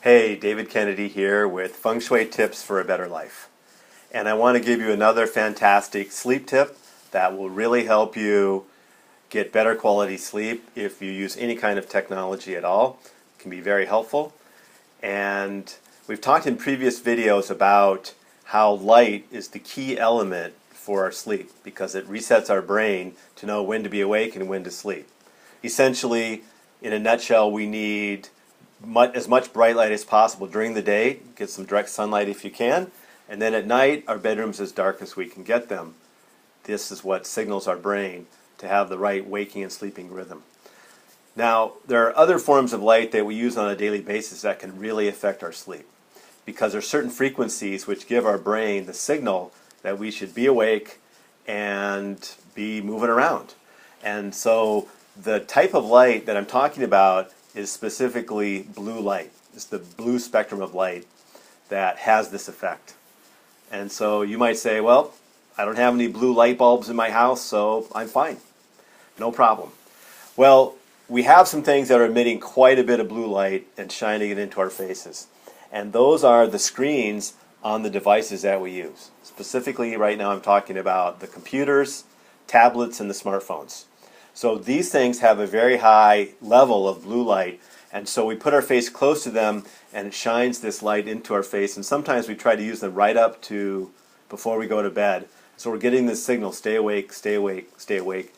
Hey, David Kennedy here with Feng Shui Tips for a Better Life. And I want to give you another fantastic sleep tip that will really help you get better quality sleep if you use any kind of technology at all. It can be very helpful. And we've talked in previous videos about how light is the key element for our sleep because it resets our brain to know when to be awake and when to sleep. Essentially, in a nutshell, we need as much bright light as possible during the day. Get some direct sunlight if you can, and then at night our bedrooms as dark as we can get them. This is what signals our brain to have the right waking and sleeping rhythm. Now, there are other forms of light that we use on a daily basis that can really affect our sleep because there are certain frequencies which give our brain the signal that we should be awake and be moving around. And so the type of light that I'm talking about is specifically blue light. It's the blue spectrum of light that has this effect. And so you might say, well, I don't have any blue light bulbs in my house, so I'm fine. No problem. Well, we have some things that are emitting quite a bit of blue light and shining it into our faces. And those are the screens on the devices that we use. Specifically, right now I'm talking about the computers, tablets, and the smartphones. So these things have a very high level of blue light, and so we put our face close to them and it shines this light into our face, and sometimes we try to use them right up to before we go to bed. So we're getting this signal, stay awake, stay awake, stay awake,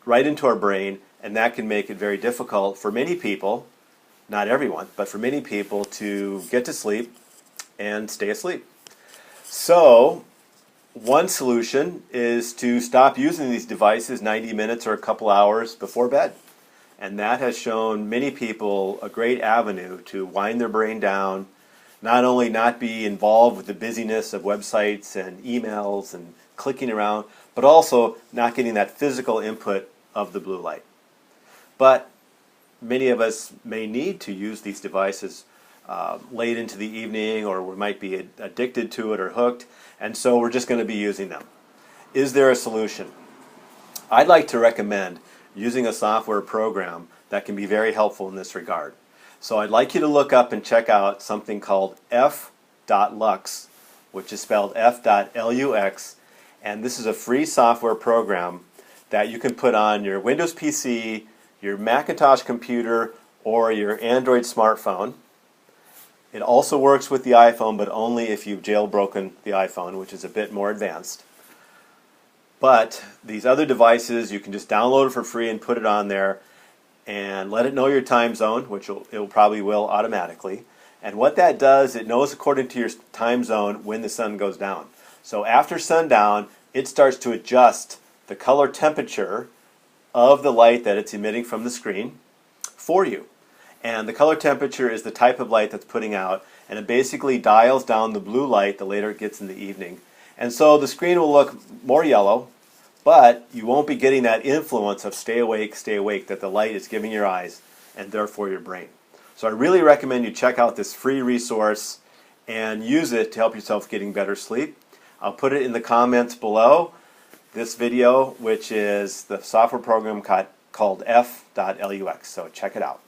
right into our brain, and that can make it very difficult for many people, not everyone, but for many people to get to sleep and stay asleep. So one solution is to stop using these devices 90 minutes or a couple hours before bed. And that has shown many people a great avenue to wind their brain down, not only not be involved with the busyness of websites and emails and clicking around, but also not getting that physical input of the blue light. But many of us may need to use these devices late into the evening, or we might be addicted to it or hooked, and so we're just going to be using them. Is there a solution? I'd like to recommend using a software program that can be very helpful in this regard. So I'd like you to look up and check out something called F.lux, which is spelled F.lux, and this is a free software program that you can put on your Windows PC, your Macintosh computer, or your Android smartphone. It also works with the iPhone, but only if you've jailbroken the iPhone, which is a bit more advanced. But these other devices, you can just download it for free and put it on there and let it know your time zone, which it probably will automatically. And what that does, it knows according to your time zone when the sun goes down. So after sundown, it starts to adjust the color temperature of the light that it's emitting from the screen for you. And the color temperature is the type of light that's putting out, and it basically dials down the blue light the later it gets in the evening. And so the screen will look more yellow, but you won't be getting that influence of stay awake that the light is giving your eyes and therefore your brain. So I really recommend you check out this free resource and use it to help yourself getting better sleep. I'll put it in the comments below this video, which is the software program called F.lux. So check it out.